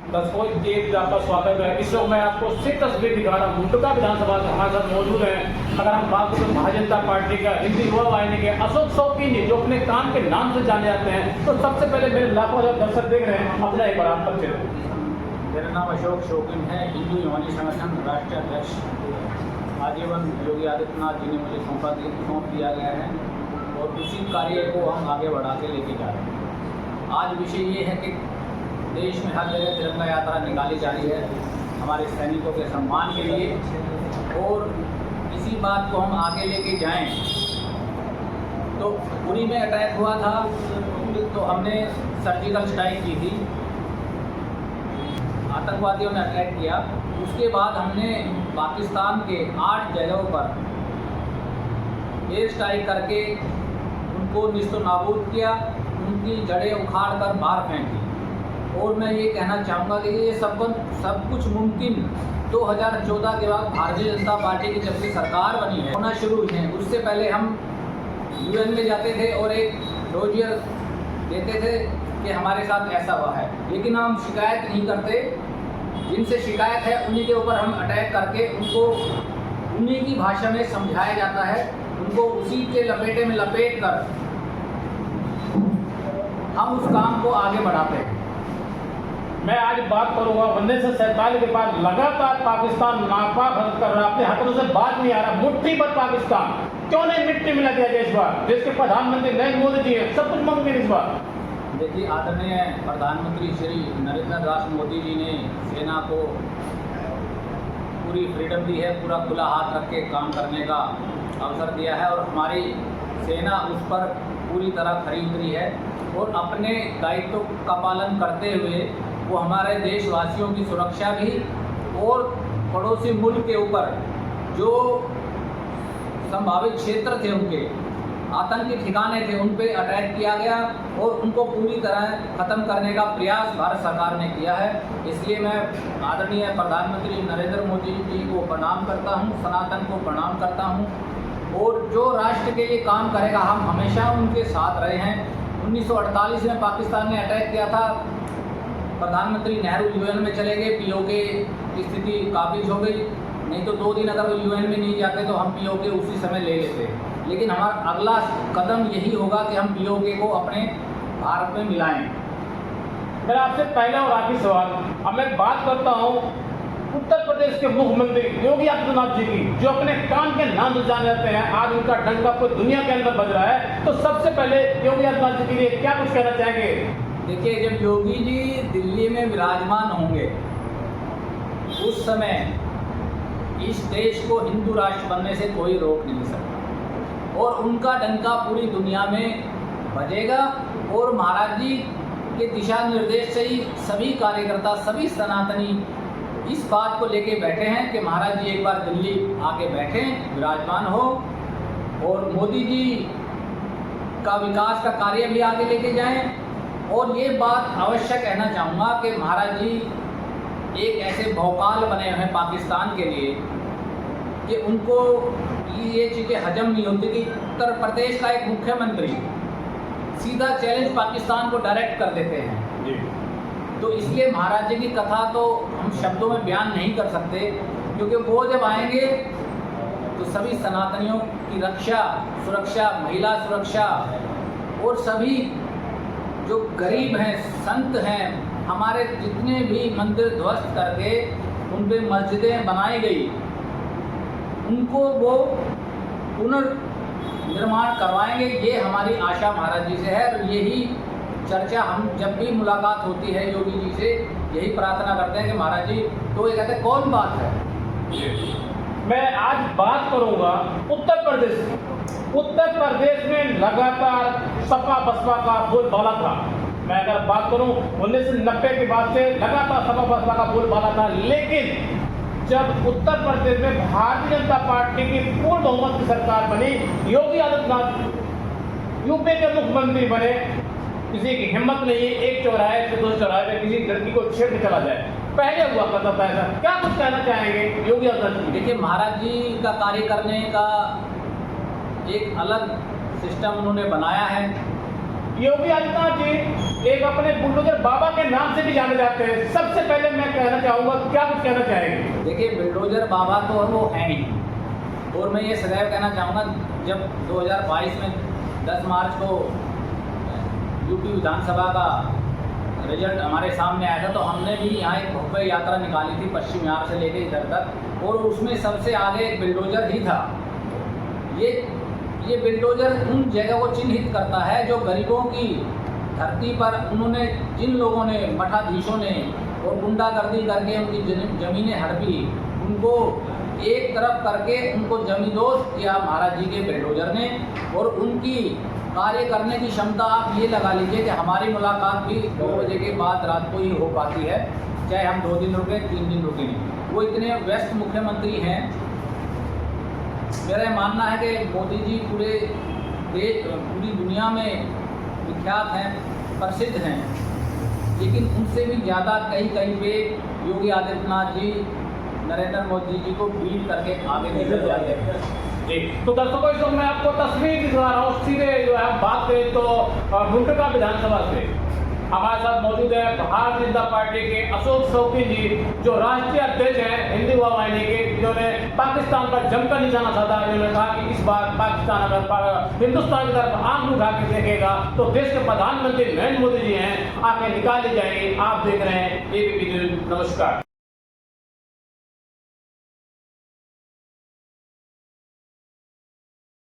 दर्शकों एक आपका स्वागत है। इस वक्त मैं आपको सिर्फ तस्वीर दिखा रहा हूँ। मुंडका विधानसभा से हमारे साथ मौजूद है। अगर हम बात करें भारतीय जनता पार्टी का हिंदी युवा वाहिनी के अशोक शौकीन जी, जो अपने काम के नाम से जाने जाते हैं, तो सबसे पहले मेरे लाखों दर्शक देख रहे हैं, अपना एक बार आप परिचय दें। मेरा नाम अशोक शौकीन है, हिंदू युवानी संगठन राष्ट्रीय अध्यक्ष। आजीवन योगी आदित्यनाथ जी ने मुझे सौंप दिया गया है और उसी कार्य को हम आगे बढ़ा के लेके जा रहे हैं। आज विषय ये है कि देश में हर जगह तिरंगा यात्रा निकाली जा रही है हमारे सैनिकों के सम्मान के लिए, और इसी बात को हम आगे लेके जाएं। तो पुरी में अटैक हुआ था तो हमने सर्जिकल स्ट्राइक की थी, आतंकवादियों ने अटैक किया। उसके बाद हमने पाकिस्तान के 8 जगहों पर एयर स्ट्राइक करके उनको निस्तो नाबूद किया, उनकी जड़ें उखाड़ कर बाहर फेंकी। और मैं ये कहना चाहूँगा कि ये सब कुछ मुमकिन 2014 के बाद भारतीय जनता पार्टी की जब से सरकार बनी है होना शुरू हुई है। उससे पहले हम यूएन में जाते थे और एक डोजियर देते थे कि हमारे साथ ऐसा हुआ है, लेकिन हम शिकायत नहीं करते। जिनसे शिकायत है उन्हीं के ऊपर हम अटैक करके उनको उन्हीं की भाषा में समझाया जाता है, उनको उसी के लपेटे में लपेट कर हम उस काम को आगे बढ़ाते हैं। मैं आज बात करूंगा 1947 के बाद लगातार पाकिस्तान नापाक हरकत कर रहा है, अपने हाथों से बात नहीं आ रहा। मुट्ठी भर पाकिस्तान क्यों नहीं मिट्टी मिला दिया गया इस बार? देश के प्रधानमंत्री नरेंद्र मोदी जी है, सब कुछ मुमकिन इस बार। देखिए, आदरणीय प्रधानमंत्री श्री नरेंद्र दास मोदी जी ने सेना को पूरी फ्रीडम दी है, पूरा खुला हाथ रख के काम करने का अवसर दिया है, और हमारी सेना उस पर पूरी तरह खरी उतरी है और अपने दायित्व का पालन करते हुए वो हमारे देशवासियों की सुरक्षा भी और पड़ोसी मुल्क के ऊपर जो संभावित क्षेत्र थे, उनके आतंकी ठिकाने थे, उन पे अटैक किया गया और उनको पूरी तरह ख़त्म करने का प्रयास भारत सरकार ने किया है। इसलिए मैं आदरणीय प्रधानमंत्री नरेंद्र मोदी जी को प्रणाम करता हूं, सनातन को प्रणाम करता हूं, और जो राष्ट्र के लिए काम करेगा हम हमेशा उनके साथ रहे हैं। 1948 में पाकिस्तान ने अटैक किया था, प्रधानमंत्री नेहरू यूएन में चले गए, पीओके की स्थिति काबिज हो गई। नहीं तो 2 दिन अगर वो यूएन में नहीं जाते तो हम पीओके उसी समय ले लेते। लेकिन हमारा अगला कदम यही होगा कि हम पीओके को अपने भारत में मिलाएं। मेरा आपसे पहला और आखिरी सवाल, अब मैं बात करता हूँ उत्तर प्रदेश के मुख्यमंत्री योगी आदित्यनाथ जी की, जो अपने काम के नाम से जाने जाते हैं। आज उनका डंका पूरी दुनिया के अंदर बज रहा है, तो सबसे पहले योगी आदित्यनाथ जी के लिए क्या कुछ कहना चाहेंगे? देखिए, जब योगी जी दिल्ली में विराजमान होंगे उस समय इस देश को हिंदू राष्ट्र बनने से कोई रोक नहीं सकता, और उनका डंका पूरी दुनिया में बजेगा। और महाराज जी के दिशा निर्देश से ही सभी कार्यकर्ता, सभी सनातनी इस बात को लेके बैठे हैं कि महाराज जी एक बार दिल्ली आके बैठें, विराजमान हो, और मोदी जी का विकास का कार्य भी आगे लेके जाएं। और ये बात अवश्य कहना चाहूँगा कि महाराज जी एक ऐसे भौकाल बने हुए हैं पाकिस्तान के लिए कि उनको ये चीज़ें हजम नहीं होती कि उत्तर प्रदेश का एक मुख्यमंत्री सीधा चैलेंज पाकिस्तान को डायरेक्ट कर देते हैं जी। तो इसलिए महाराज जी की कथा तो हम शब्दों में बयान नहीं कर सकते, क्योंकि वो जब आएंगे तो सभी सनातनियों की रक्षा, सुरक्षा, महिला सुरक्षा, और सभी जो गरीब हैं, संत हैं, हमारे जितने भी मंदिर ध्वस्त करके उन पे मस्जिदें बनाई गई, उनको वो पुनर्निर्माण करवाएंगे। ये हमारी आशा महाराज जी से है, और यही चर्चा हम जब भी मुलाकात होती है योगी जी से यही प्रार्थना करते हैं कि महाराज जी, तो ये कहते हैं कौन बात है। मैं आज बात करूंगा उत्तर प्रदेश। उत्तर प्रदेश में लगातार सपा बसपा का बोलबाला था। मैं अगर बात करूं 1990 के बाद से लगातार सपा बसपा का बोलबाला था, लेकिन जब उत्तर प्रदेश में भारतीय जनता पार्टी की पूर्ण बहुमत की सरकार बनी, योगी आदित्यनाथ यूपी के मुख्यमंत्री बने, किसी की हिम्मत नहीं है एक चौराहे से 2 चौराहे पे किसी लड़की को छेड़ के चला जाए। पहले हुआ करता था ऐसा, क्या कुछ कहना चाहेंगे योगी आदित्यनाथ? देखिए, महाराज जी का कार्य करने का एक अलग सिस्टम उन्होंने बनाया है। योगी आदित्यनाथ जी एक अपने बुलडोजर बाबा के नाम से भी जाने जाते हैं। सबसे पहले मैं कहना चाहूँगा, क्या कुछ कहना चाहेंगे? देखिए, बिल्डोजर बाबा तो वो हैं ही, और मैं ये सदैव कहना चाहूँगा, जब 2022 में 10 मार्च को यूपी विधानसभा का रिजल्ट हमारे सामने आया था, तो हमने भी यहाँ एक भव्य यात्रा निकाली थी पश्चिम बिहार से लेकर इधर तक, और उसमें सबसे आगे एक बिल्डोजर ही था। ये बिल्डोजर उन जगह को चिन्हित करता है जो गरीबों की धरती पर उन्होंने, जिन लोगों ने, मठाधीशों ने और गुंडागर्दी करके उनकी ज़मीनें हड़पी, उनको एक तरफ करके उनको जमींदोज किया महाराज जी के बिल्डोजर ने। और उनकी कार्य करने की क्षमता आप ये लगा लीजिए कि हमारी मुलाकात भी 2 बजे के बाद रात को ही हो पाती है, चाहे हम 2 दिन रुके, 3 दिन रुके। वो इतने व्यस्त मुख्यमंत्री हैं। मेरा ये मानना है कि मोदी जी पूरे देश, पूरी दुनिया में विख्यात हैं, प्रसिद्ध हैं, लेकिन उनसे भी ज़्यादा कहीं पे योगी आदित्यनाथ जी नरेंद्र मोदी जी को बीट करके आगे निकल जाते हैं। जी, तो दर्शकों, इसको मैं आपको तस्वीर दिखा रहा हूँ। सीधे जो है बात करें तो मुंडका विधानसभा से हमारे साथ मौजूद है भारतीय जनता पार्टी के अशोक शौकीन जी, जो राष्ट्रीय अध्यक्ष हैं हिंदी युवा वाहिनी के, जिन्होंने पाकिस्तान पर जमकर निशाना साधा। इन्होंने कहा कि इस बार पाकिस्तान अगर हिंदुस्तान की तरफ आंख उठा के देखेगा तो देश के प्रधानमंत्री नरेंद्र मोदी जी हैं, आके निकाल ली जाएंगी। आप देख रहे हैं ABP न्यूज़। नमस्कार।